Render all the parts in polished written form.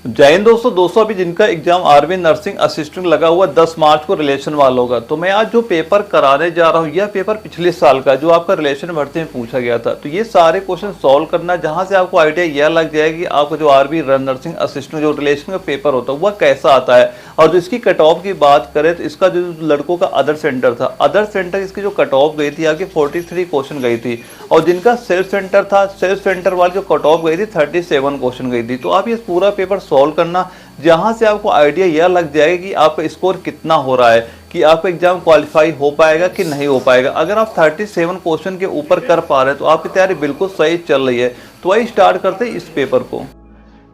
जय हिंद दोस्तों अभी जिनका एग्जाम आर्मी नर्सिंग असिस्टेंट लगा हुआ 10 मार्च को रिलेशन वाला होगा, तो मैं आज जो पेपर कराने जा रहा हूँ यह पेपर पिछले साल का जो आपका रिलेशन भर्ती में पूछा गया था। तो ये सारे क्वेश्चन सॉल्व करना, जहां से आपको आइडिया यह लग जाएगा कि आपका जो आर्मी नर्सिंग असिस्टेंट जो रिलेशन का पेपर होता है वह कैसा आता है। और जो इसकी कट ऑफ की बात करें तो इसका जो लड़कों का अदर सेंटर था, अदर सेंटर इसकी जो कट ऑफ गई थी आपकी 43 क्वेश्चन गई थी, और जिनका सेल्फ सेंटर था, सेल्फ सेंटर वाली जो कट ऑफ गई थी 37 क्वेश्चन गई थी। तो आप ये पूरा पेपर सॉल्व करना, जहां से आपको आइडिया यह लग जाएगा कि आपका स्कोर कितना हो रहा है, कि आपका एग्जाम क्वालिफाई हो पाएगा कि नहीं हो पाएगा। अगर आप 37 क्वेश्चन के ऊपर कर पा रहे हैं तो आपकी तैयारी बिल्कुल सही चल रही है। तो वही स्टार्ट करते हैं इस पेपर को।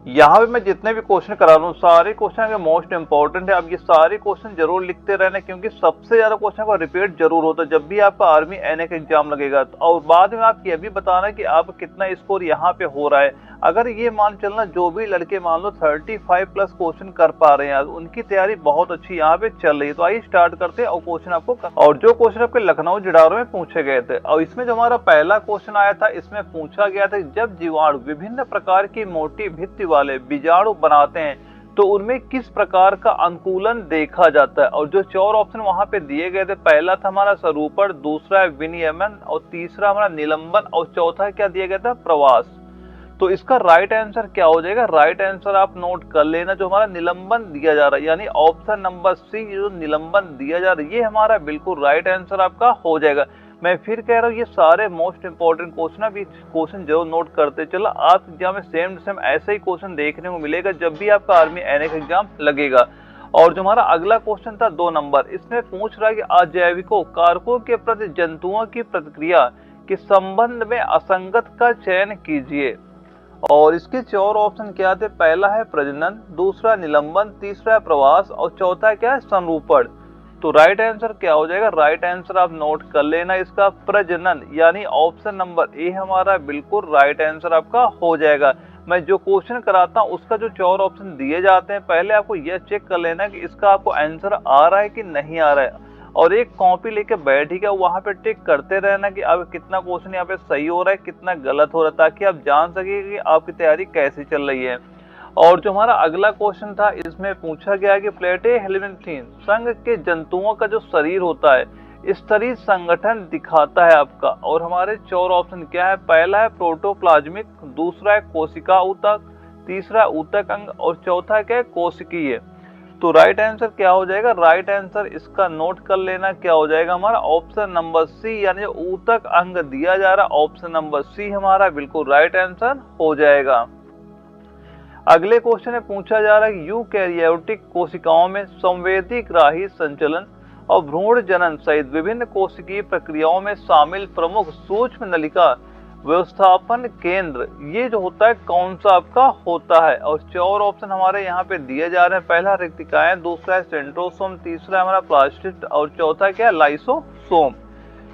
यहाँ पे मैं जितने भी क्वेश्चन करा रहा हूँ सारे क्वेश्चन मोस्ट इंपॉर्टेंट है। अब ये सारे क्वेश्चन जरूर लिखते रहना, क्योंकि सबसे ज्यादा क्वेश्चन का रिपीट जरूर होता है जब भी आपका आर्मी एनए का एग्जाम लगेगा। और बाद में आप ये भी बताना कि आप कितना स्कोर यहाँ पे हो रहा है। अगर ये मान चलना जो भी लड़के मान लो 35 प्लस क्वेश्चन कर पा रहे हैं, उनकी तैयारी बहुत अच्छी यहाँ पे चल रही है। तो आइए स्टार्ट करते हैं। और क्वेश्चन आपको और जो क्वेश्चन आपके लखनऊ जिडारो में पूछे गए थे, और इसमें जो हमारा पहला क्वेश्चन आया था इसमें पूछा गया था जब जीवाणु विभिन्न प्रकार की मोटी भित्ति वाले बीजाणु बनाते हैं तो उनमें किस प्रकार का अनुकूलन देखा जाता है। और जो 4 ऑप्शन वहां पे दिए गए थे, पहला था हमारा स्वरूपण, दूसरा है विनियमन, और तीसरा हमारा निलंबन, और चौथा क्या दिया गया था, प्रवास। तो इसका राइट आंसर क्या हो जाएगा, राइट आंसर आप नोट कर लेना। जो हमारा निलंबन दिया जा रहा है यानी ऑप्शन नंबर सी, जो निलंबन दिया जा रहा है ये हमारा बिल्कुल राइट आंसर आपका हो जाएगा। मैं फिर कह रहा हूँ ये सारे मोस्ट इंपॉर्टेंट क्वेश्चन, अभी क्वेश्चन जरूर नोट करते चलो। आप एग्जाम में सेम टू सेम ऐसे ही क्वेश्चन देखने को मिलेगा जब भी आपका आर्मी एनए का एग्जाम लगेगा। और जो हमारा अगला क्वेश्चन था 2 नंबर, इसमें पूछ रहा है कि अजैविकों कारकों के प्रति जंतुओं की प्रतिक्रिया के संबंध में असंगत का चयन कीजिए। और इसके 4 ऑप्शन क्या थे, पहला है प्रजनन, दूसरा निलंबन, तीसरा है प्रवास, और चौथा क्या है, संरूपण। तो राइट आंसर क्या हो जाएगा, राइट आंसर आप नोट कर लेना इसका प्रजनन, यानी ऑप्शन नंबर ए हमारा बिल्कुल राइट आंसर आपका हो जाएगा। मैं जो क्वेश्चन कराता हूँ उसका जो 4 ऑप्शन दिए जाते हैं, पहले आपको यह चेक कर लेना कि इसका आपको आंसर आ रहा है कि नहीं आ रहा है, और एक कॉपी लेके बैठिएगा, वहां पे टिक करते रहना कि अब कितना क्वेश्चन यहाँ पे सही हो रहा है, कितना गलत हो रहा है, ताकि आप जान सके कि आपकी तैयारी कैसी चल रही है। और जो हमारा अगला क्वेश्चन था इसमें पूछा गया कि प्लेटेहेल्मिन्थीन संघ के जंतुओं का जो शरीर होता है स्तरीय संगठन दिखाता है आपका। और हमारे 4 ऑप्शन क्या है, पहला है प्रोटोप्लाज्मिक, दूसरा है कोशिका ऊतक, तीसरा ऊतक अंग, और चौथा क्या है, कोशिकीय। तो राइट आंसर क्या हो जाएगा, राइट आंसर इसका नोट कर लेना क्या हो जाएगा हमारा ऑप्शन नंबर सी, यानी जो ऊतक अंग दिया जा रहा है ऑप्शन नंबर सी हमारा बिल्कुल राइट आंसर हो जाएगा। अगले क्वेश्चन में पूछा जा रहा है कि यूकैरियोटिक कोशिकाओं में संवेदी ग्राही संचलन और भ्रूण जनन सहित विभिन्न कोशिकीय प्रक्रियाओं में शामिल प्रमुख सूक्ष्म नलिका व्यवस्थापन केंद्र ये जो होता है कौन सा आपका होता है। और 4 ऑप्शन हमारे यहाँ पे दिए जा रहे हैं, पहला रेक्टिकाएं, दूसरा है सेंट्रोसोम, तीसरा हमारा प्लास्टिड, और चौथा क्या है, लाइसोसोम।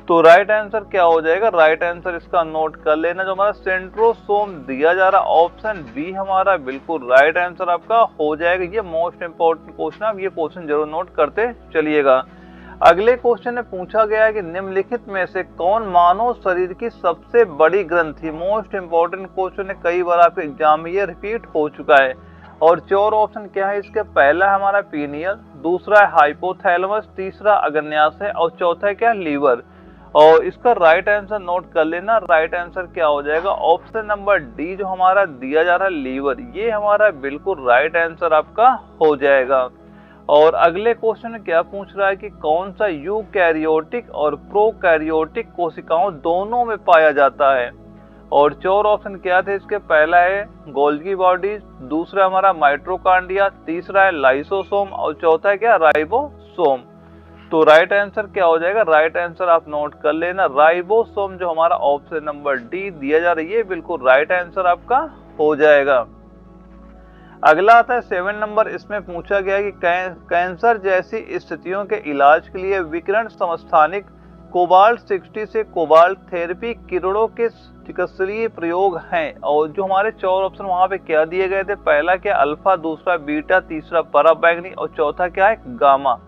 तो राइट आंसर क्या हो जाएगा, राइट आंसर इसका नोट कर लेना, जो हमारा सेंट्रोसोम दिया जा रहा ऑप्शन बी हमारा बिल्कुल राइट आंसर आपका हो जाएगा। ये मोस्ट इंपॉर्टेंट क्वेश्चन, आप ये क्वेश्चन जरूर नोट करते चलिएगा। अगले क्वेश्चन में पूछा गया है कि निम्नलिखित में से कौन मानव शरीर की सबसे बड़ी ग्रंथि, मोस्ट इंपॉर्टेंट क्वेश्चन है, कई बार आपके एग्जाम में ये रिपीट हो चुका है। और 4 ऑप्शन क्या है इसके, पहला है हमारा पीनियल, दूसरा है हाइपोथैलेमस, तीसरा अग्न्याशय, और चौथा है क्या, लीवर। और इसका राइट आंसर नोट कर लेना, राइट आंसर क्या हो जाएगा, ऑप्शन नंबर डी जो हमारा दिया जा रहा है लीवर, ये हमारा बिल्कुल राइट आंसर आपका हो जाएगा। और अगले क्वेश्चन में क्या पूछ रहा है कि कौन सा यूकैरियोटिक और प्रोकैरियोटिक कोशिकाओं दोनों में पाया जाता है। और 4 ऑप्शन क्या थे इसके, पहला है गोल्गी बॉडीज, दूसरा हमारा माइट्रोकांडिया, तीसरा है लाइसोसोम, और चौथा है क्या, राइबोसोम। तो राइट आंसर क्या हो जाएगा, राइट आंसर आप नोट कर लेना, राइबोसोम जो हमारा ऑप्शन नंबर डी दिया जा रहा है ये बिल्कुल राइट आंसर आपका हो जाएगा। अगला आता है 7 नंबर, इसमें पूछा गया कि कैंसर जैसी स्थितियों के इलाज के लिए विकिरण समस्थानिक कोबाल्ट 60 से कोबाल्ट थेरेपी किरणों के चिकित्सकीय प्रयोग हैं। और जो हमारे 4 ऑप्शन वहां पे क्या दिए गए थे, पहला क्या अल्फा, दूसरा बीटा, तीसरा पराबैंगनी, और चौथा क्या है, गामा।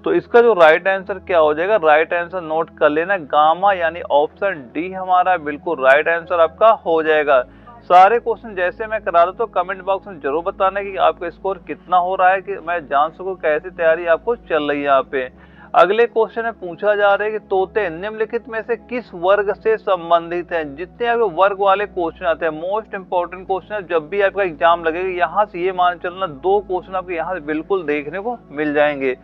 तो इसका जो राइट आंसर क्या हो जाएगा, राइट आंसर नोट कर लेना, गामा, यानी ऑप्शन डी हमारा बिल्कुल राइट आंसर आपका हो जाएगा। सारे क्वेश्चन जैसे मैं करा रहा तो कमेंट बॉक्स में जरूर बताना कि आपका स्कोर कितना हो रहा है, कि मैं जान सकूं कैसी तैयारी आपको चल रही है यहाँ पे। अगले क्वेश्चन में पूछा जा रहा है कि तोते निम्नलिखित में से किस वर्ग से संबंधित हैं। जितने आपके वर्ग वाले क्वेश्चन आते हैं, मोस्ट इंपोर्टेंट क्वेश्चन है, जब भी आपका एग्जाम लगेगा यहाँ से ये मान चलना 2 क्वेश्चन आपको यहाँ से बिल्कुल देखने को मिल जाएंगे।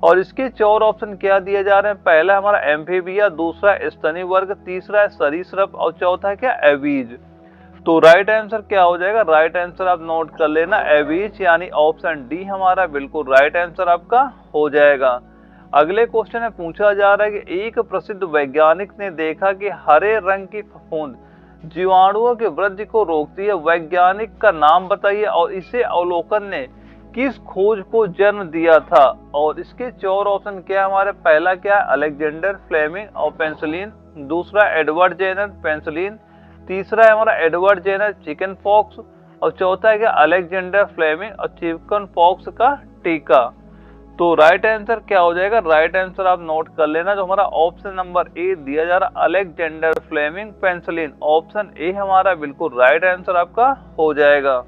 और इसके 4 ऑप्शन क्या दिए जा रहे हैं, पहला हमारा एम्फीबिया, दूसरा स्तनी वर्ग, तीसरा है सरीसृप और चौथा है क्या एवीज। तो राइट आंसर क्या हो जाएगा, राइट आंसर आप नोट कर लेना एवीज, यानी ऑप्शन डी हमारा बिल्कुल राइट आंसर आपका हो जाएगा। अगले क्वेश्चन में पूछा जा रहा है कि एक प्रसिद्ध वैज्ञानिक ने देखा कि हरे रंग की फफूंद जीवाणुओं की वृद्धि को रोकती है। वैज्ञानिक का नाम बताइए और इसे अवलोकन ने किस खोज को जन्म दिया था। और इसके 4 ऑप्शन क्या है हमारे, पहला क्या है अलेक्जेंडर फ्लेमिंग और पेंसिलिन, दूसरा एडवर्ड जेनर पेंसिलिन, तीसरा है हमारा एडवर्ड जेनर चिकन पॉक्स और चौथा है क्या अलेक्जेंडर फ्लेमिंग और चिकन पॉक्स का टीका। तो राइट आंसर क्या हो जाएगा, राइट आंसर आप नोट कर लेना, जो हमारा ऑप्शन नंबर ए दिया जा रहा Alexander Fleming penicillin, option A हमारा बिल्कुल राइट आंसर आपका हो जाएगा।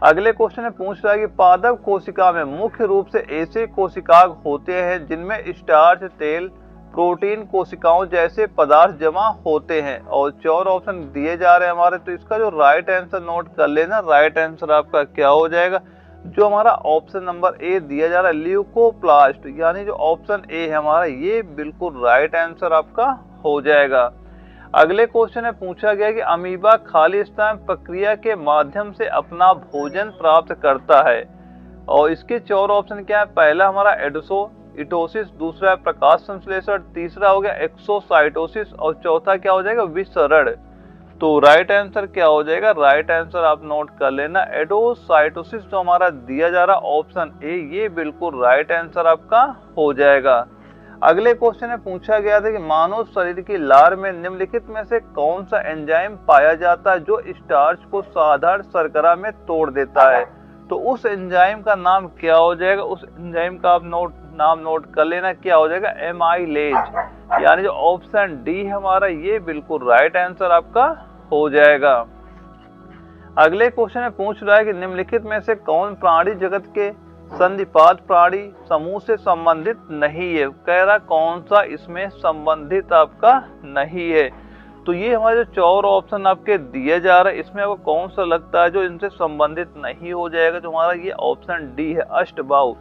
अगले क्वेश्चन में पूछ रहा है कि पादप कोशिका में मुख्य रूप से ऐसे कोशिकांग होते हैं जिनमें स्टार्च, तेल, प्रोटीन कोशिकाओं जैसे पदार्थ जमा होते हैं। और 4 ऑप्शन दिए जा रहे हैं हमारे, तो इसका जो राइट आंसर नोट कर लेना, राइट आंसर आपका क्या हो जाएगा, जो हमारा ऑप्शन नंबर ए दिया जा रहा है ल्यूकोप्लास्ट, यानी जो ऑप्शन ए है हमारा ये बिल्कुल राइट आंसर आपका हो जाएगा। अगले क्वेश्चन में पूछा गया कि अमीबा खाली स्तन प्रक्रिया के माध्यम से अपना भोजन प्राप्त करता है। और इसके 4 ऑप्शन क्या है, पहला हमारा एडोसोइटोसिस, दूसरा है प्रकाश संश्लेषण, तीसरा हो गया एक्सोसाइटोसिस और चौथा क्या हो जाएगा विसरण। तो राइट आंसर क्या हो जाएगा, राइट आंसर आप नोट कर लेना एडोसाइटोसिस, जो हमारा दिया जा रहा ऑप्शन ए ये बिल्कुल राइट आंसर आपका हो जाएगा। अगले क्वेश्चन में पूछा गया था कि मानव शरीर की लार में निम्नलिखित में से कौन सा एंजाइम पाया जाता है जो स्टार्च को साधारण शर्करा में तोड़ देता है। तो उस एंजाइम का नाम क्या हो जाएगा, उस एंजाइम का आप नाम नोट कर लेना, क्या हो जाएगा एमाइलेज, यानी जो ऑप्शन डी हमारा ये बिल्कुल राइट आंसर आपका हो जाएगा। अगले क्वेश्चन में पूछ रहा है कि निम्नलिखित में से कौन प्राणी जगत के संधिपाद प्राणी समूह से संबंधित नहीं है। कह रहा कौन सा इसमें संबंधित आपका नहीं है। तो ये हमारे जो 4 ऑप्शन आपके दिए जा रहे हैं, इसमें आपको कौन सा लगता है जो इनसे संबंधित नहीं हो जाएगा, जो हमारा ये ऑप्शन डी है अष्टबाहु,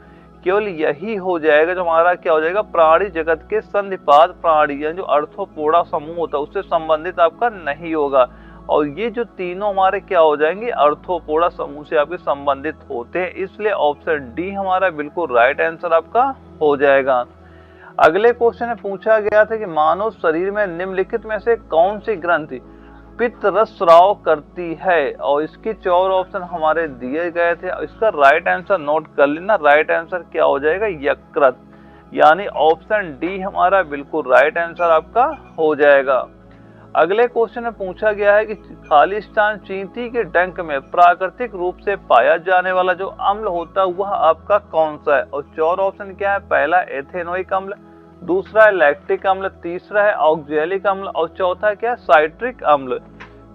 केवल यही हो जाएगा जो हमारा क्या हो जाएगा प्राणी जगत के संधिपाद प्राणी, यानी जो अर्थोपोडा समूह होता है उससे संबंधित आपका नहीं होगा। और ये जो तीनों हमारे क्या हो जाएंगे अर्थोपोडा समूह से आपके संबंधित होते हैं, इसलिए ऑप्शन डी हमारा बिल्कुल राइट आंसर आपका हो जाएगा। अगले क्वेश्चन में पूछा गया था कि मानव शरीर में निम्नलिखित में से कौन सी ग्रंथि पित्त रस स्राव करती है। और इसके 4 ऑप्शन हमारे दिए गए थे, इसका राइट आंसर नोट कर लेना, राइट आंसर क्या हो जाएगा यकृत, यानी ऑप्शन डी हमारा बिल्कुल राइट आंसर आपका हो जाएगा। अगले क्वेश्चन में पूछा गया है कि खालिस्तान चींटी के डंक में प्राकृतिक रूप से पाया जाने वाला जो अम्ल होता है वह आपका कौन सा है। और 4 ऑप्शन क्या है, पहला एथेनोइक अम्ल, दूसरा है लैक्टिक अम्ल, तीसरा है ऑक्जेलिक अम्ल और चौथा क्या है साइट्रिक अम्ल।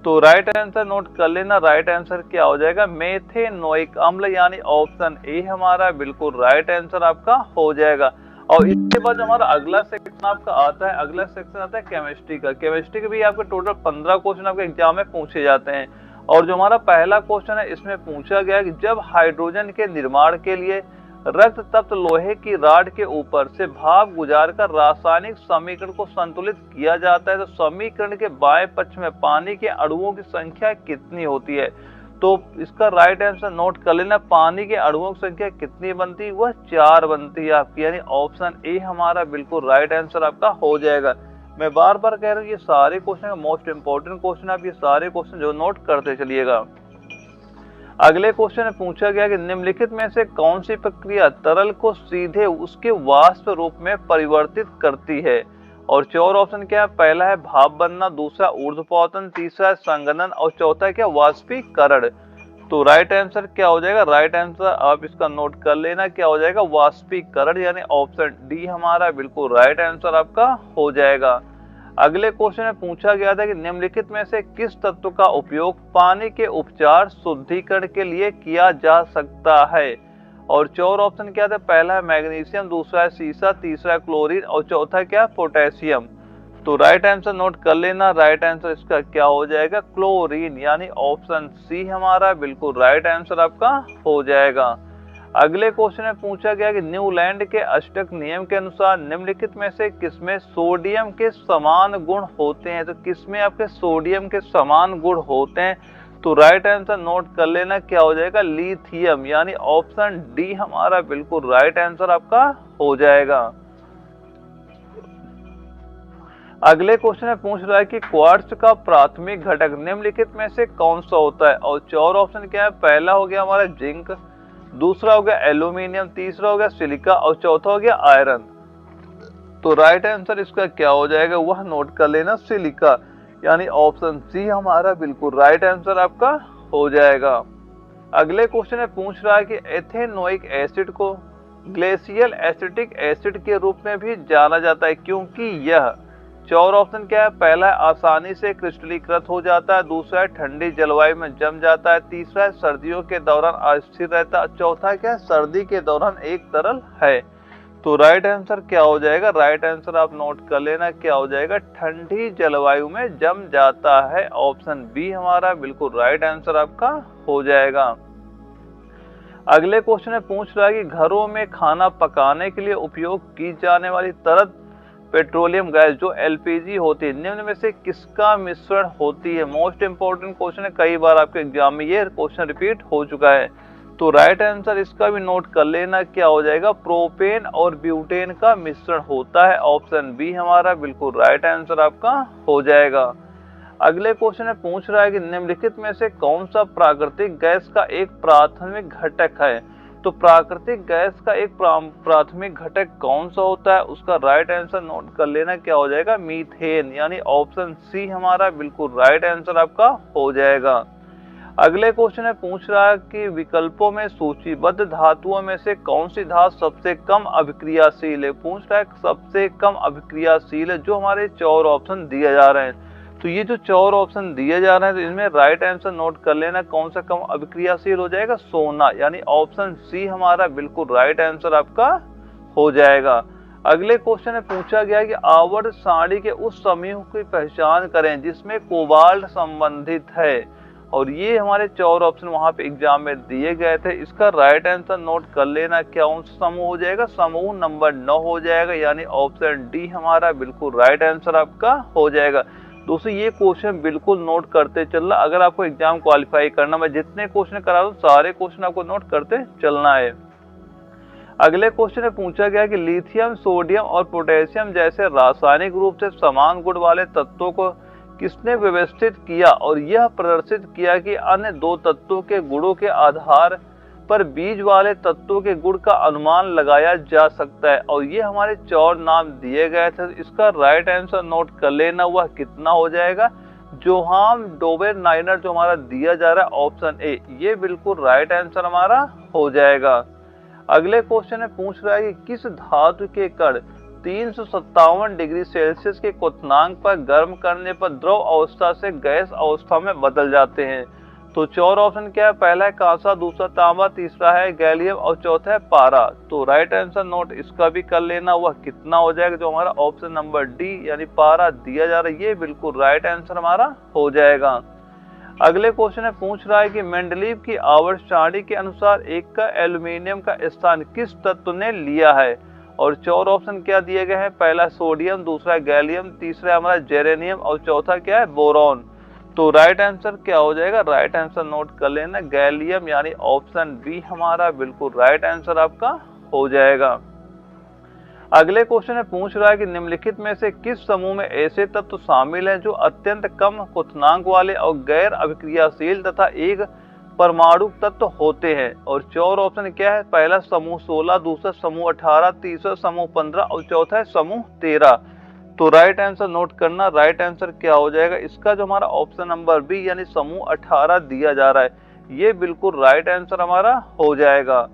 तो राइट आंसर नोट कर लेना, राइट आंसर क्या हो जाएगा मेथेनोइक अम्ल, यानी ऑप्शन ए हमारा बिल्कुल राइट आंसर आपका हो जाएगा। और इसके बाद हमारा अगला सेक्शन आपका आता है, अगला सेक्शन आता है केमिस्ट्री का। केमिस्ट्री के भी आपके टोटल 15 क्वेश्चन आपके एग्जाम में पूछे जाते हैं। और जो हमारा पहला क्वेश्चन है इसमें पूछा गया कि जब हाइड्रोजन के निर्माण के लिए रक्त तप्त लोहे की राड के ऊपर से भाप गुजारकर रासायनिक समीकरण को संतुलित किया जाता है तो समीकरण के बाएं पक्ष में पानी के अणुओं की संख्या कितनी होती है। तो इसका राइट आंसर नोट कर लेना, पानी के अणुओं की संख्या कितनी बनती है, वह 4 बनती है आपकी, यानी ऑप्शन ए हमारा बिल्कुल राइट आंसर आपका हो जाएगा। मैं बार बार कह रहा हूँ ये सारे क्वेश्चन मोस्ट इंपोर्टेंट क्वेश्चन, आप ये सारे क्वेश्चन जो नोट करते चलिएगा। अगले क्वेश्चन में पूछा गया कि निम्नलिखित में से कौन सी प्रक्रिया तरल को सीधे उसके वाष्प रूप में परिवर्तित करती है। और 4 ऑप्शन क्या है, पहला है भाप बनना, दूसरा ऊर्ध्वपतन, तीसरा है संघनन और चौथा है क्या वाष्पीकरण। तो राइट आंसर क्या हो जाएगा, राइट आंसर आप इसका नोट कर लेना, क्या हो जाएगा वाष्पीकरण, यानी ऑप्शन डी हमारा बिल्कुल राइट आंसर आपका हो जाएगा। अगले क्वेश्चन में पूछा गया था कि निम्नलिखित में से किस तत्व का उपयोग पानी के उपचार शुद्धिकरण के लिए किया जा सकता है। और 4 ऑप्शन क्या थे, पहला है मैग्नीशियम, दूसरा है सीसा, तीसरा है क्लोरीन और चौथा क्या है पोटेशियम। तो राइट आंसर नोट कर लेना, राइट आंसर इसका क्या हो जाएगा, क्लोरीन, यानी ऑप्शन सी हमारा बिल्कुल राइट आंसर आपका हो जाएगा। अगले क्वेश्चन में पूछा गया कि न्यूलैंड के अष्टक नियम के अनुसार निम्नलिखित में से किसमें सोडियम के समान गुण होते हैं। तो किसमें आपके सोडियम के समान गुण होते हैं, तो राइट आंसर नोट कर लेना, क्या हो जाएगा, लिथियम, यानी ऑप्शन डी हमारा बिल्कुल राइट आंसर आपका हो जाएगा। अगले क्वेश्चन में पूछ रहा है कि क्वार्ट्ज का प्राथमिक घटक निम्नलिखित में से कौन सा होता है। और 4 ऑप्शन क्या है, पहला हो गया हमारा जिंक, दूसरा हो गया एल्यूमिनियम, तीसरा हो गया सिलिका और चौथा हो गया आयरन। तो राइट आंसर इसका क्या हो जाएगा, वह नोट कर लेना, सिलिका, यानी ऑप्शन सी हमारा बिल्कुल राइट आंसर आपका हो जाएगा। अगले क्वेश्चन में पूछ रहा है कि एथेनोइक एसिड को ग्लेशियल एसिटिक एसिड के रूप में भी जाना जाता है क्योंकि यह 4 ऑप्शन क्या है, पहला है आसानी से क्रिस्टलीकृत हो जाता है, दूसरा है ठंडी जलवायु में जम जाता है, तीसरा है सर्दियों के दौरान अस्थिर रहता है, चौथा क्या है सर्दी के दौरान एक तरल है। तो राइट आंसर क्या हो जाएगा, राइट आंसर आप नोट कर लेना, क्या हो जाएगा, ठंडी जलवायु में जम जाता है, ऑप्शन बी हमारा बिल्कुल राइट आंसर आपका हो जाएगा। अगले क्वेश्चन में पूछ रहा है कि घरों में खाना पकाने के लिए उपयोग की जाने वाली तरल पेट्रोलियम गैस जो एलपीजी होती है निम्न में से किसका मिश्रण होती है। मोस्ट इंपोर्टेंट क्वेश्चन है, कई बार आपके एग्जाम में ये क्वेश्चन रिपीट हो चुका है। तो राइट आंसर इसका भी नोट कर लेना, क्या हो जाएगा, प्रोपेन और ब्यूटेन का मिश्रण होता है, ऑप्शन बी हमारा बिल्कुल राइट आंसर आपका हो जाएगा। अगले क्वेश्चन में पूछ रहा है कि निम्नलिखित में से कौन सा प्राकृतिक गैस का एक प्राथमिक घटक है। तो प्राकृतिक गैस का एक प्राथमिक घटक कौन सा होता है, उसका राइट आंसर नोट कर लेना, क्या हो जाएगा, मीथेन, यानी ऑप्शन सी हमारा बिल्कुल राइट आंसर आपका हो जाएगा। अगले क्वेश्चन में पूछ रहा है कि विकल्पों में सूचीबद्ध धातुओं में से कौन सी धातु सबसे कम अभिक्रियाशील है। पूछ रहा है सबसे कम अभिक्रियाशील है, जो हमारे 4 ऑप्शन दिए जा रहे हैं। तो ये जो 4 ऑप्शन दिए जा रहे हैं, तो इनमें राइट आंसर नोट कर लेना, कौन सा कम अभिक्रियाशील हो जाएगा, सोना, यानी ऑप्शन सी हमारा बिल्कुल राइट आंसर आपका हो जाएगा। अगले क्वेश्चन में पूछा गया कि आवर्त सारणी के उस समूह की पहचान करें जिसमें कोबाल्ट संबंधित है। और ये हमारे 4 ऑप्शन वहां पे एग्जाम में दिए गए थे, इसका राइट आंसर नोट कर लेना, क्या कौन सा समूह हो जाएगा, समूह नंबर 9 हो जाएगा, यानी ऑप्शन डी हमारा बिल्कुल राइट आंसर आपका हो जाएगा। दोस्तों ये क्वेश्चन बिल्कुल नोट करते चलना, अगर आपको एग्जाम क्वालिफाई करना, मैं जितने क्वेश्चन करा दूं सारे क्वेश्चन आपको नोट करते चलना है। अगले क्वेश्चन में पूछा गया कि लिथियम, सोडियम और पोटेशियम जैसे रासायनिक रूप से समान गुण वाले तत्वों को किसने व्यवस्थित किया और यह प्रदर्शित किया कि अन्य 2 तत्वों के गुणों के आधार पर बीज वाले तत्वों के गुण का अनुमान लगाया जा सकता है। और ये हमारे 4 नाम दिए गए थे, इसका राइट आंसर नोट कर लेना, वह कितना हो जाएगा, जोहान डोबेरनाइनर जो हमारा दिया जा रहा है, ऑप्शन ए, ये बिल्कुल राइट आंसर हमारा हो जाएगा। अगले क्वेश्चन में पूछ रहा है कि किस धातु के कण 357 डिग्री सेल्सियस के क्वथनांक पर गर्म करने पर द्रव अवस्था से गैस अवस्था में बदल जाते हैं। तो 4 ऑप्शन क्या है, पहला है कांसा, दूसरा तांबा, तीसरा है गैलियम और चौथा है पारा। तो राइट आंसर नोट इसका भी कर लेना, वह कितना हो जाएगा, जो हमारा ऑप्शन नंबर डी यानी पारा दिया जा रहा है, ये बिल्कुल राइट आंसर हमारा हो जाएगा। अगले क्वेश्चन में पूछ रहा है कि मेंडलीव की आवर्त सारणी के अनुसार एक का एल्यूमिनियम का स्थान किस तत्व ने लिया है। और 4 ऑप्शन क्या दिए गए हैं, पहला सोडियम, दूसरा गैलियम, तीसरा हमारा जेरेनियम और चौथा क्या है बोरॉन। तो राइट आंसर क्या हो जाएगा, राइट आंसर नोट कर लेना, गैलियम, यानी ऑप्शन बी हमारा बिल्कुल राइट आंसर आपका हो जाएगा। अगले क्वेश्चन में पूछ रहा है कि निम्नलिखित में से किस समूह में ऐसे तत्व शामिल हैं जो अत्यंत कम क्वथनांक वाले और गैर अभिक्रियाशील तथा एक परमाणु तत्व होते हैं। और 4 ऑप्शन क्या है, पहला समूह 16, दूसरा समूह 18, तीसरा समूह 15 और चौथा है समूह 13। तो राइट आंसर नोट करना, राइट आंसर क्या हो जाएगा, इसका जो हमारा ऑप्शन नंबर बी यानी समूह 18 दिया जा रहा है, ये बिल्कुल राइट आंसर हमारा हो जाएगा।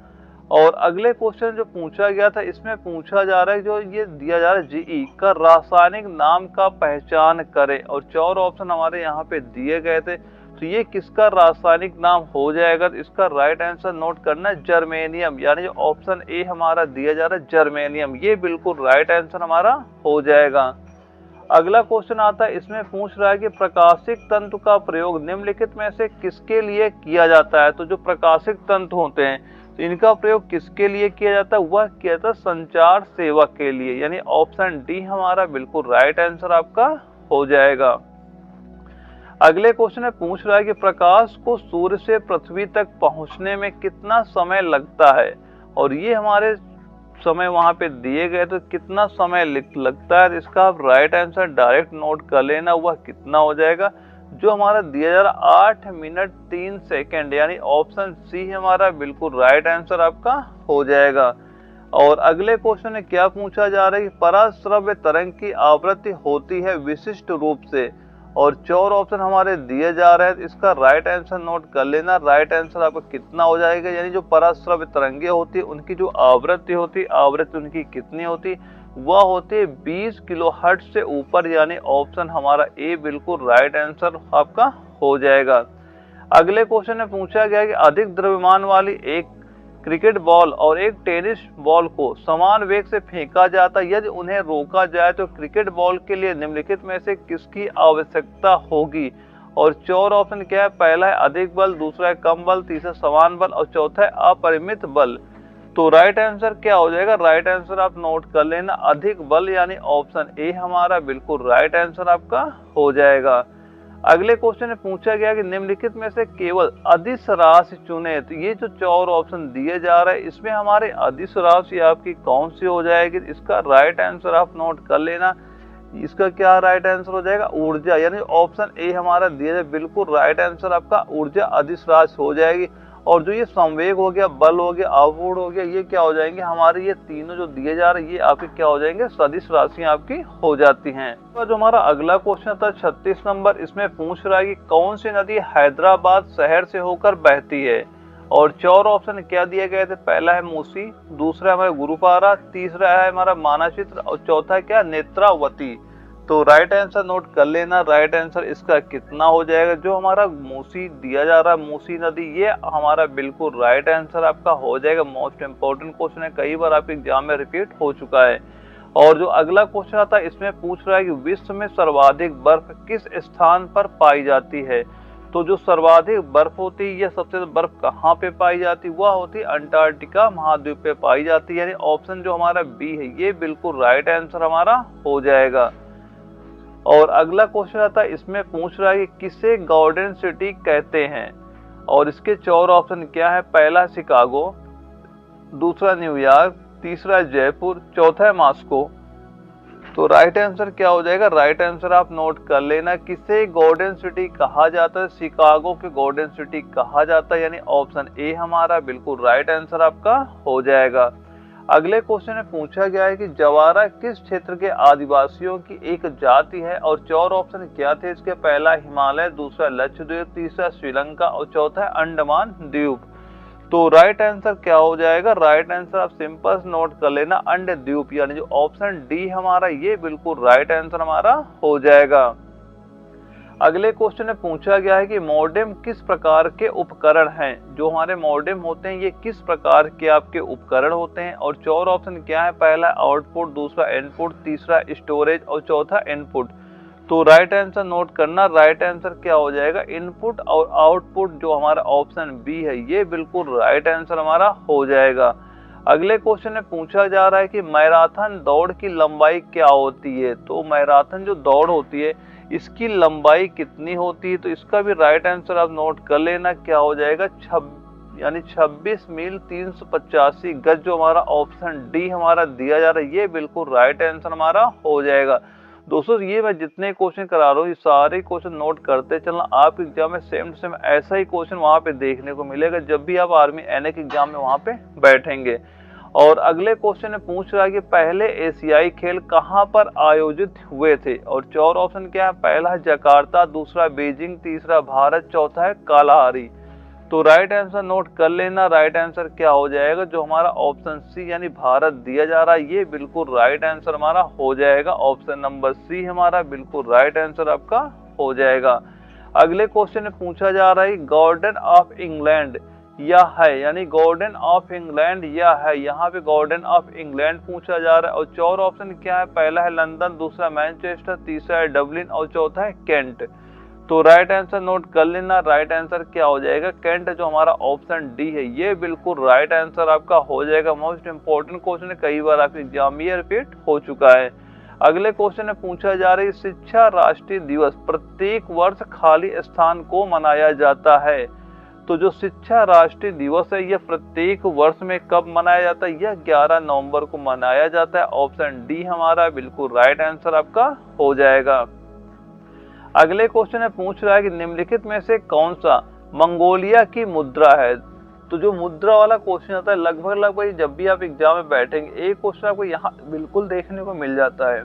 और अगले क्वेश्चन जो पूछा गया था, इसमें पूछा जा रहा है जो ये दिया जा रहा है जीई का रासायनिक नाम का पहचान करें, और 4 ऑप्शन हमारे यहाँ पे दिए गए थे। तो ये किसका रासायनिक नाम हो जाएगा? तो इसका राइट आंसर नोट करना है जर्मेनियम, यानी जो ऑप्शन ए हमारा दिया जा रहा है जर्मेनियम, ये बिल्कुल राइट आंसर हमारा हो जाएगा। अगला क्वेश्चन आता है, इसमें पूछ रहा है कि प्रकाशिक तंतु का प्रयोग निम्नलिखित में से किसके लिए किया जाता है? तो जो प्रकाशिक तंतु होते हैं तो इनका प्रयोग किसके लिए किया जाता है? वह किया जाता है संचार सेवा के लिए, यानी ऑप्शन डी हमारा बिल्कुल राइट आंसर आपका हो जाएगा। अगले क्वेश्चन में पूछ रहा है कि प्रकाश को सूर्य से पृथ्वी तक पहुंचने में कितना समय लगता है? और ये हमारे समय वहां पे दिए गए, तो कितना समय लगता है? इसका आप राइट आंसर डायरेक्ट नोट कर लेना, वह कितना हो जाएगा? जो हमारा दिया जा रहा 8 मिनट 3 सेकेंड, यानी ऑप्शन सी हमारा बिल्कुल राइट आंसर आपका हो जाएगा। और अगले क्वेश्चन में क्या पूछा जा रहा है कि पराश्रव्य तरंग की आवृत्ति होती है विशिष्ट रूप से, और 4 ऑप्शन हमारे दिए जा रहे हैं। इसका राइट आंसर नोट कर लेना, राइट आंसर आपका कितना हो जाएगा? यानी जो पराश्रव्य तरंगे होती है उनकी जो आवृत्ति होती है, आवृत्ति उनकी कितनी होती है? वह होती है 20 किलोहर्ट्ज से ऊपर, यानी ऑप्शन हमारा ए बिल्कुल राइट आंसर आपका हो जाएगा। अगले क्वेश्चन में पूछा गया कि अधिक द्रव्यमान वाली एक क्रिकेट बॉल और एक टेनिस बॉल को समान वेग से फेंका जाता है, यदि उन्हें रोका जाए तो क्रिकेट बॉल के लिए निम्नलिखित में से किसकी आवश्यकता होगी? और 4 ऑप्शन क्या है? पहला है अधिक बल, दूसरा है कम बल, तीसरा समान बल और चौथा है अपरिमित बल। तो राइट आंसर क्या हो जाएगा? राइट आंसर आप नोट कर लेना अधिक बल, यानी ऑप्शन ए हमारा बिल्कुल राइट आंसर आपका हो जाएगा। अगले क्वेश्चन में पूछा गया कि निम्नलिखित में से केवल अदिश राशि चुने। तो ये जो 4 ऑप्शन दिए जा रहे हैं, इसमें हमारे अदिश राशि आपकी कौन सी हो जाएगी? इसका राइट आंसर आप नोट कर लेना, इसका क्या राइट आंसर हो जाएगा? ऊर्जा, यानी ऑप्शन ए हमारा दिया जाए बिल्कुल राइट आंसर आपका ऊर्जा अदिश राशि हो जाएगी। और जो ये संवेग हो गया, बल हो गया, आवेश हो गया, ये क्या हो जाएंगे? हमारे ये तीनों जो दिए जा रहे हैं ये आपके क्या हो जाएंगे? सदिश राशियां आपकी हो जाती हैं। तो जो हमारा अगला क्वेश्चन था 36 नंबर, इसमें पूछ रहा है कि कौन सी नदी हैदराबाद शहर से होकर बहती है? और 4 ऑप्शन क्या दिए गए थे? पहला है मूसी, दूसरा है हमारा गुरुपारा, तीसरा है हमारा मानचित्र और चौथा क्या? नेत्रावती। तो राइट आंसर नोट कर लेना, राइट आंसर इसका कितना हो जाएगा? जो हमारा मूसी दिया जा रहा है, मूसी नदी, ये हमारा बिल्कुल राइट आंसर आपका हो जाएगा। मोस्ट इंपोर्टेंट क्वेश्चन है, कई बार आपके एग्जाम में रिपीट हो चुका है। और जो अगला क्वेश्चन आता है, इसमें पूछ रहा है कि विश्व में सर्वाधिक बर्फ किस स्थान पर पाई जाती है? तो जो सर्वाधिक बर्फ होती है, यह सबसे बर्फ कहाँ पे पाई जाती है? वह होती है अंटार्कटिका महाद्वीप पे पाई जाती है, यानी ऑप्शन जो हमारा बी है ये बिल्कुल राइट आंसर हमारा हो जाएगा। और अगला क्वेश्चन आता है, इसमें पूछ रहा है कि किसे गोल्डन सिटी कहते हैं? और इसके 4 ऑप्शन क्या है? पहला शिकागो, दूसरा न्यूयॉर्क, तीसरा जयपुर, चौथा है मॉस्को। तो राइट आंसर क्या हो जाएगा? राइट आंसर आप नोट कर लेना, किसे गोल्डन सिटी कहा जाता है? शिकागो के गोल्डन सिटी कहा जाता है, यानी ऑप्शन ए हमारा बिल्कुल राइट आंसर आपका हो जाएगा। अगले क्वेश्चन में पूछा गया है कि जवारा किस क्षेत्र के आदिवासियों की एक जाति है? और 4 ऑप्शन क्या थे इसके? पहला हिमालय, दूसरा लक्षद्वीप, तीसरा श्रीलंका और चौथा है अंडमान द्वीप। तो राइट आंसर क्या हो जाएगा? राइट आंसर आप सिंपल नोट कर लेना अंडद्वीप, यानी जो ऑप्शन डी हमारा ये बिल्कुल राइट आंसर हमारा हो जाएगा। अगले क्वेश्चन में पूछा गया है कि मॉडेम किस प्रकार के उपकरण हैं? जो हमारे मॉडेम होते हैं ये किस प्रकार के आपके उपकरण होते हैं? और 4 ऑप्शन क्या है? पहला आउटपुट, दूसरा इनपुट, तीसरा स्टोरेज और चौथा इनपुट। तो राइट आंसर नोट करना, राइट आंसर क्या हो जाएगा? इनपुट और आउटपुट, जो हमारा ऑप्शन बी है ये बिल्कुल राइट आंसर हमारा हो जाएगा। अगले क्वेश्चन में पूछा जा रहा है कि मैराथन दौड़ की लंबाई क्या होती है? तो मैराथन जो दौड़ होती है इसकी लंबाई कितनी होती है? तो इसका भी राइट आंसर आप नोट कर लेना, क्या हो जाएगा? यानी 26 मील 385 गज, जो हमारा ऑप्शन डी हमारा दिया जा रहा है ये बिल्कुल राइट आंसर हमारा हो जाएगा। दोस्तों ये मैं जितने क्वेश्चन करा रहा हूँ ये सारे क्वेश्चन नोट करते चलना, आप एग्जाम में सेम टू सेम ऐसा ही क्वेश्चन वहाँ पे देखने को मिलेगा जब भी आप आर्मी एनए के एग्जाम में वहाँ पे बैठेंगे। और अगले क्वेश्चन में पूछ रहा है कि पहले एशियाई खेल कहाँ पर आयोजित हुए थे? और 4 ऑप्शन क्या है? पहला है जकार्ता, दूसरा बीजिंग, तीसरा भारत, चौथा है कालाहारी। तो राइट आंसर नोट कर लेना। राइट आंसर क्या हो जाएगा, जो हमारा ऑप्शन सी यानी भारत दिया जा रहा है, ये बिल्कुल राइट आंसर हमारा हो जाएगा। ऑप्शन नंबर सी हमारा बिल्कुल राइट आंसर आपका हो जाएगा। अगले क्वेश्चन में पूछा जा रहा है गार्डन ऑफ इंग्लैंड या है, यानी गार्डन ऑफ इंग्लैंड या है, यहाँ पे गार्डन ऑफ इंग्लैंड पूछा जा रहा है। और 4 ऑप्शन क्या है, पहला है लंदन, दूसरा मैनचेस्टर, तीसरा है डबलिन और चौथा है केंट। तो राइट आंसर नोट कर लेना। राइट आंसर क्या हो जाएगा, केंट, जो हमारा ऑप्शन डी है, ये बिल्कुल राइट आंसर आपका हो जाएगा। मोस्ट इंपोर्टेंट क्वेश्चन है, कई बार आपके एग्जाम में रिपीट हो चुका है। अगले क्वेश्चन में पूछा जा रहा है शिक्षा राष्ट्रीय दिवस प्रत्येक वर्ष खाली स्थान को मनाया जाता है। तो जो शिक्षा राष्ट्रीय दिवस है यह प्रत्येक वर्ष में कब मनाया जाता है, यह 11 नवंबर को मनाया जाता है। ऑप्शन डी हमारा बिल्कुल राइट आंसर आपका हो जाएगा। अगले क्वेश्चन में पूछ रहा है कि निम्नलिखित में से कौन सा मंगोलिया की मुद्रा है। तो जो मुद्रा वाला क्वेश्चन आता है लगभग जब भी आप एग्जाम में बैठेंगे एक क्वेश्चन आपको यहाँ बिल्कुल देखने को मिल जाता है।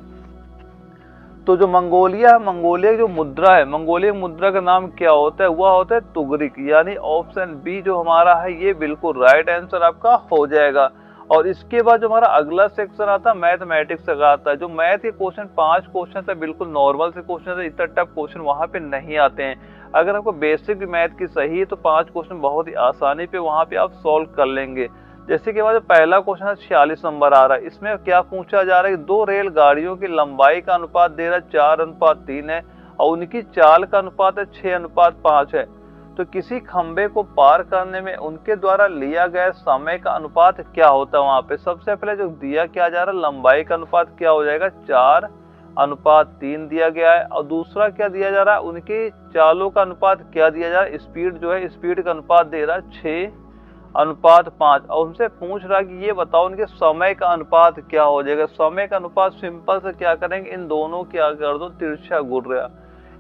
तो जो मंगोलिया की जो मुद्रा है, मंगोलिया मुद्रा का नाम क्या होता है, वह होता है तुगरिक, यानी ऑप्शन बी जो हमारा है ये बिल्कुल राइट आंसर आपका हो जाएगा। और इसके बाद जो हमारा अगला सेक्शन आता है मैथमेटिक्स का आता है। जो मैथ के क्वेश्चन 5 क्वेश्चन है बिल्कुल नॉर्मल से क्वेश्चन है, इतना टफ क्वेश्चन वहाँ पे नहीं आते हैं। अगर आपको बेसिक मैथ की सही है तो 5 क्वेश्चन बहुत ही आसानी पे वहाँ पे आप सॉल्व कर लेंगे। जैसे कि जो पहला क्वेश्चन है 46 नंबर आ रहा है, इसमें क्या पूछा जा रहा है कि 2 रेलगाड़ियों की लंबाई का अनुपात दे रहा है 4:3 है और उनकी चाल का अनुपात है 6:5 है। तो किसी खंबे को पार करने में उनके द्वारा लिया गया समय का अनुपात क्या होता है। वहां पे सबसे पहले जो दिया क्या जा रहा है, लंबाई का अनुपात क्या हो जाएगा, 4:3 दिया गया है। और दूसरा क्या दिया जा रहा है, उनकी चालों का अनुपात क्या दिया जा रहा है, स्पीड जो है स्पीड का अनुपात दे रहा है 6:5। और उनसे पूछ रहा है कि ये बताओ उनके समय का अनुपात क्या हो जाएगा। समय का अनुपात सिंपल से क्या करेंगे, इन दोनों क्या कर दो तिरछा गुणा,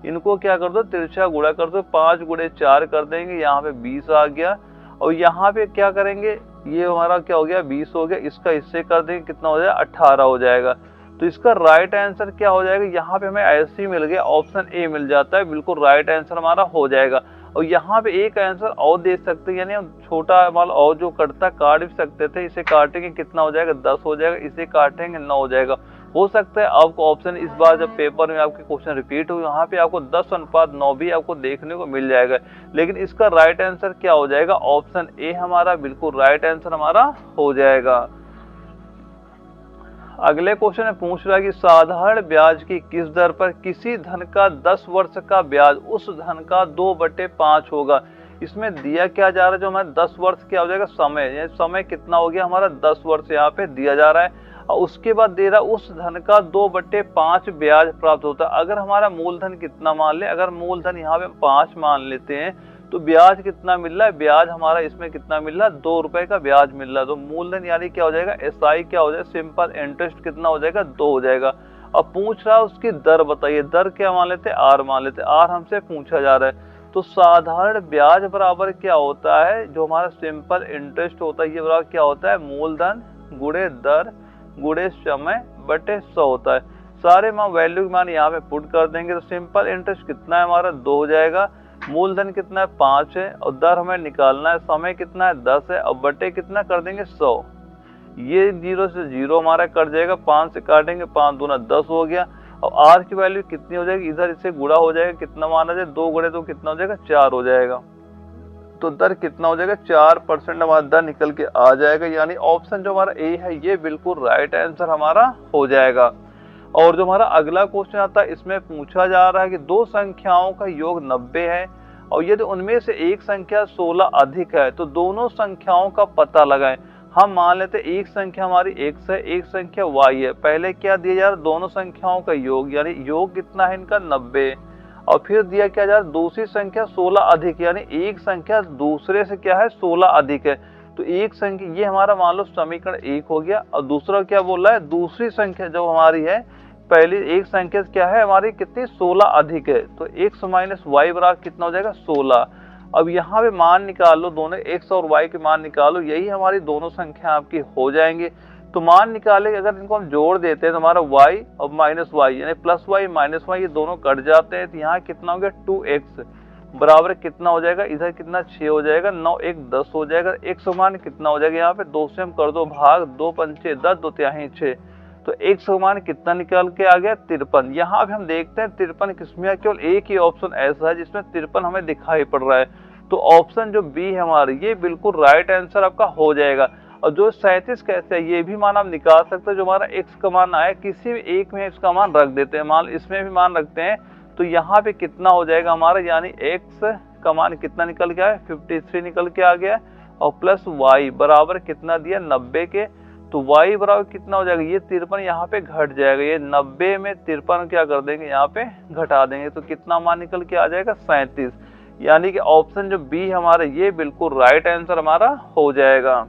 इनको क्या कर दो तिरछा गुणा कर दो, 5 × 4 कर देंगे, यहाँ पे 20 आ गया। और यहाँ पे क्या करेंगे, ये हमारा क्या हो गया 20 हो गया, इसका इससे कर देंगे कितना हो जाएगा 18 हो जाएगा। तो इसका राइट आंसर क्या हो जाएगा, यहाँ पे हमें ऐसे ही मिल गया, ऑप्शन ए मिल जाता है, बिल्कुल राइट आंसर हमारा हो जाएगा। और यहाँ पे एक आंसर और दे सकते हैं, यानी हम छोटा माल और जो कटता काट भी सकते थे, इसे काटेंगे कितना हो जाएगा 10 हो जाएगा, इसे काटेंगे 9 हो जाएगा। हो सकता है आपको ऑप्शन इस बार जब पेपर में आपके क्वेश्चन रिपीट हो यहाँ पे आपको 10:9 भी आपको देखने को मिल जाएगा। लेकिन इसका राइट आंसर क्या हो जाएगा, ऑप्शन ए हमारा बिल्कुल राइट आंसर हमारा हो जाएगा। अगले क्वेश्चन में पूछ रहा है कि साधारण ब्याज की किस दर पर किसी धन का 10 वर्ष का ब्याज उस धन का 2/5 होगा। इसमें दिया क्या जा रहा है, जो हमारा 10 वर्ष क्या हो जाएगा समय, समय कितना हो गया हमारा 10 वर्ष यहाँ पे दिया जा रहा है। और उसके बाद दे रहा उस धन का 2/5 ब्याज प्राप्त होता है। अगर हमारा मूलधन कितना मान ले, अगर मूलधन यहाँ पे 5 मान लेते हैं तो ब्याज कितना मिल रहा है, ब्याज हमारा इसमें कितना मिल रहा है 2 रुपए का ब्याज मिल रहा है। तो मूलधन यानी क्या हो जाएगा, एसआई क्या हो जाएगा, सिंपल इंटरेस्ट कितना हो जाएगा 2 हो जाएगा। अब पूछ रहा है उसकी दर बताइए, दर क्या मान लेते हैं आर मान लेते हैं, आर हमसे पूछा जा रहा है। तो साधारण ब्याज बराबर क्या होता है, जो हमारा सिंपल इंटरेस्ट होता है ये बराबर क्या होता है, मूलधन गुणे दर गुणे समय बटे 100 होता है। सारे वैल्यू मान यहाँ पे पुट कर देंगे तो सिंपल इंटरेस्ट कितना है हमारा 2 हो जाएगा, मूलधन कितना है 5 है और दर हमें निकालना है, समय कितना है 10 है और बटे कितना कर देंगे 100। ये 0 से 0 हमारा कट जाएगा, 5 से काटेंगे 5 दूना 10 हो गया। और आर की वैल्यू कितनी हो जाएगी, इधर इससे गुणा हो जाएगा, कितना माना जाए 2 × 2 कितना हो जाएगा 4 हो जाएगा। तो दर कितना हो जाएगा 4% हमारा दर निकल के आ जाएगा। यानी ऑप्शन जो हमारा ए है ये बिल्कुल राइट आंसर हमारा हो जाएगा। और जो हमारा अगला क्वेश्चन आता है इसमें पूछा जा रहा है कि 2 संख्याओं का योग 90 है और यदि उनमें से एक संख्या 16 अधिक है तो दोनों संख्याओं का पता लगाएं। हम मान लेते हैं एक संख्या हमारी x है, एक संख्या y है। पहले क्या दिया जा रहा है, दोनों संख्याओं का योग, यानी योग कितना है इनका 90। और फिर दिया क्या जा रहा है, दूसरी संख्या 16 अधिक, यानी एक संख्या दूसरे से क्या है 16 अधिक है। तो एक संख्या ये हमारा मान लो समीकरण 1 हो गया। और दूसरा क्या बोल रहा है, दूसरी संख्या जो हमारी है, पहली एक संख्या क्या है हमारी कितनी 16 अधिक है, तो x - y बराबर कितना हो जाएगा 16। अब यहाँ पे मान निकाल लो, दोनों x और y के मान निकालो, यही हमारी दोनों संख्या आपकी हो जाएंगे। तो मान निकाले, अगर इनको हम जोड़ देते हैं तो हमारा y और -y यानी +y - y ये दोनों कट जाते हैं, तो यहाँ कितना हो गया 2x। बराबर कितना हो जाएगा, इधर कितना 6 हो जाएगा, 9 1 10 हो जाएगा। x मान कितना हो जाएगा, यहाँ पे 2 से हम कर दो भाग, 2 पंचे 10, 2 तिहाई 6, तो x मान कितना निकल के आ गया 53। यहाँ पे हम देखते हैं 53 किसमें, केवल एक ही ऑप्शन ऐसा है जिसमें 53 हमें दिखाई पड़ रहा है, तो ऑप्शन जो बी है हमारा ये बिल्कुल राइट आंसर आपका हो जाएगा। और जो 37 कैसे है ये भी मान आप निकाल सकते हैं, जो हमारा x का मान आया किसी भी एक में इसका मान रख देते हैं, मान इसमें भी मान रखते हैं, तो यहाँ पे कितना हो जाएगा हमारा, यानी x का मान कितना निकल के आया 53 निकल के आ गया, और प्लस y बराबर कितना दिया 90 के, तो y बराबर कितना हो जाएगा, ये 53 यहाँ पे घट जाएगा, ये 90 में 53 क्या कर देंगे यहाँ पे घटा देंगे, तो कितना मान निकल के आ जाएगा 37। यानी कि ऑप्शन जो बी हमारा ये बिल्कुल राइट आंसर हमारा हो जाएगा।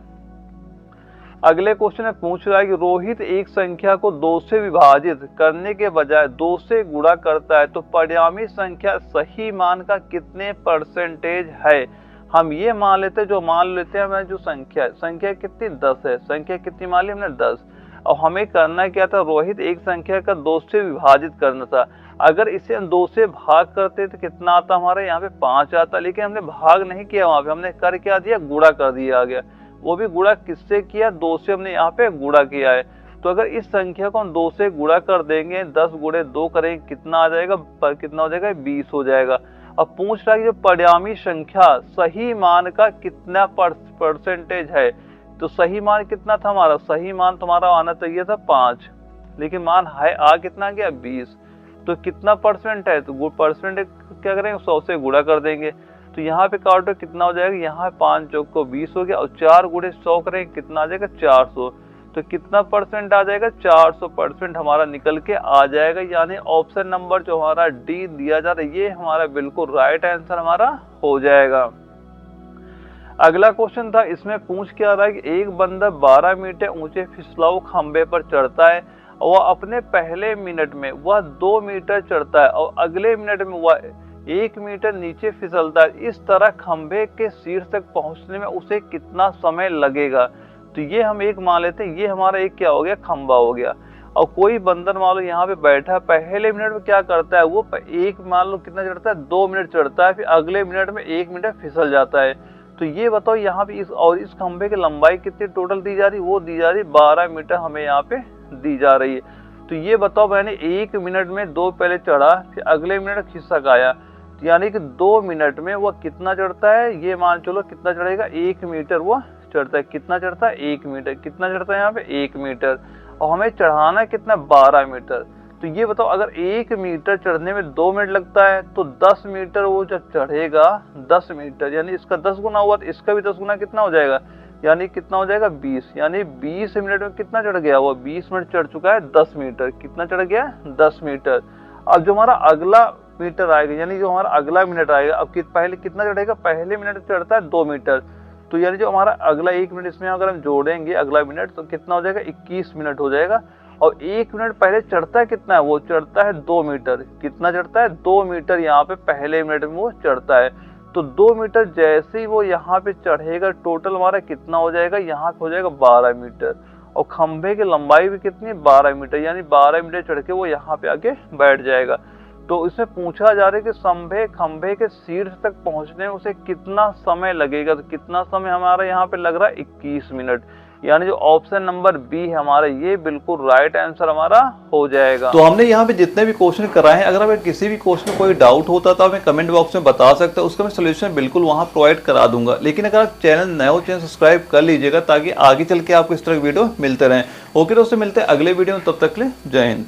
अगले क्वेश्चन में पूछ रहा है कि रोहित एक संख्या को 2 से विभाजित करने के बजाय 2 से गुणा करता है, तो परिणामी संख्या सही मान का कितने परसेंटेज है। हम ये मान लेते हैं, जो मान लेते हैं हमें जो संख्या कितनी 10 है, संख्या कितनी मान ली हमने 10, और हमें करना क्या था, रोहित एक संख्या का 2 से विभाजित करना था। अगर इसे हम 2 से भाग करते तो कितना आता हमारे यहाँ पे 5 आता, लेकिन हमने भाग नहीं किया, वहां पे हमने कर क्या दिया, गुणा कर दिया आ गया, वो भी गुणा किससे किया 2 से हमने यहाँ पे गुणा किया है। तो अगर इस संख्या को हम 2 से गुणा कर देंगे, 10 गुणे 2 करेंगे कितना आ जाएगा, कितना हो जाएगा 20 हो जाएगा। अब पूछ रहा है कि जो परिणामी संख्या सही मान का कितना परसेंटेज है, तो सही मान कितना था हमारा, सही मान तुम्हारा आना चाहिए था 5, लेकिन मान है आ कितना गया 20, तो कितना परसेंट है, तो परसेंट क्या करेंगे 100 से गुणा कर देंगे, तो यहाँ पे काउंटर कितना हो जाएगा, यहाँ 5 चौक को 20 हो गया, और 4 गुणे 100 करेंगे कितना आ जाएगा 400, तो कितना परसेंट आ जाएगा 400% हमारा निकल के आ जाएगा। यानी ऑप्शन नंबर जो हमारा डी दिया जा रहा है ये हमारा बिल्कुल राइट आंसर हमारा हो जाएगा। अगला क्वेश्चन था, इसमें पूछ क्या रहा है कि एक बंदर 12 मीटर ऊंचे फिसलाऊ खंबे पर चढ़ता है, और वह अपने पहले मिनट में वह 2 मीटर चढ़ता है, और अगले मिनट में वह 1 मीटर नीचे फिसलता है। इस तरह खंबे के शीर्ष तक पहुंचने में उसे कितना समय लगेगा। तो ये हम एक मान लेते हैं, ये हमारा एक क्या हो गया, खंबा हो गया। और कोई बंदर मान लो यहाँ पे बैठा, पहले मिनट में क्या करता है, वो एक मान लो कितना चढ़ता है 2 मिनट चढ़ता है, फिर अगले मिनट में 1 मिनट फिसल जाता है। तो ये बताओ यहाँ पे इस खंबे की लंबाई कितनी टोटल दी जा रही, वो दी जा रही 12 मीटर हमें यहाँ पे दी जा रही है। तो ये बताओ मैंने 1 मिनट में 2 पहले चढ़ा, फिर अगले मिनट खिसक आया, यानी कि 2 मिनट में वो कितना चढ़ता है, ये मान चलो कितना चढ़ेगा 1 मीटर वो चढ़ता है, कितना चढ़ता है 1 मीटर, कितना चढ़ता है यहाँ पे 1 मीटर, और हमें चढ़ाना कितना 12 मीटर। तो ये बताओ अगर 1 मीटर चढ़ने में 2 मिनट लगता है, तो 10 मीटर वो जब चढ़ेगा 10 मीटर, यानी इसका 10 गुना हुआ तो इसका भी 10 गुना कितना हो जाएगा, यानी कितना हो जाएगा 20, यानी 20 मिनट में कितना चढ़ गया, वो 20 मिनट चढ़ चुका है 10 मीटर, कितना चढ़ गया 10 मीटर। अब जो हमारा अगला मीटर आएगा, यानी जो हमारा अगला मिनट आएगा, अब पहले कितना चढ़ेगा, पहले मिनट चढ़ता है 2 मीटर, तो यानी जो हमारा अगला 1 मिनट इसमें अगर हम जोड़ेंगे अगला मिनट, तो कितना हो जाएगा 21 मिनट हो जाएगा। और 1 मिनट पहले चढ़ता है कितना है, वो चढ़ता है 2 मीटर, कितना चढ़ता है 2 मीटर यहाँ पे पहले मिनट में वो चढ़ता है। तो 2 मीटर जैसे ही वो यहाँ पे चढ़ेगा, टोटल हमारा कितना हो जाएगा, यहाँ पे हो जाएगा 12 मीटर, और खंभे की लंबाई भी कितनी है 12 मीटर, यानी 12 मीटर चढ़ के वो यहाँ पे आके बैठ जाएगा। तो इसमें पूछा जा रहा है कि खंभे के शीर्ष तक पहुंचने में उसे कितना समय लगेगा, तो कितना समय हमारा यहाँ पे लग रहा है 21 मिनट, यानी जो ऑप्शन नंबर बी है हमारा ये बिल्कुल राइट आंसर हमारा हो जाएगा। तो हमने यहाँ पे जितने भी क्वेश्चन कराए हैं, अगर हमें किसी भी क्वेश्चन में कोई डाउट होता तो हमें कमेंट बॉक्स में बता सकते हैं, उसका मैं सोल्यूशन बिल्कुल वहाँ प्रोवाइड करा दूंगा। लेकिन अगर आप चैनल नए हो, चैनल सब्सक्राइब कर लीजिएगा, ताकि आगे चल के आपको इस तरह की वीडियो मिलते रहें। ओके दोस्तों, मिलते हैं अगले वीडियो में, तब तक के लिए जय हिंद।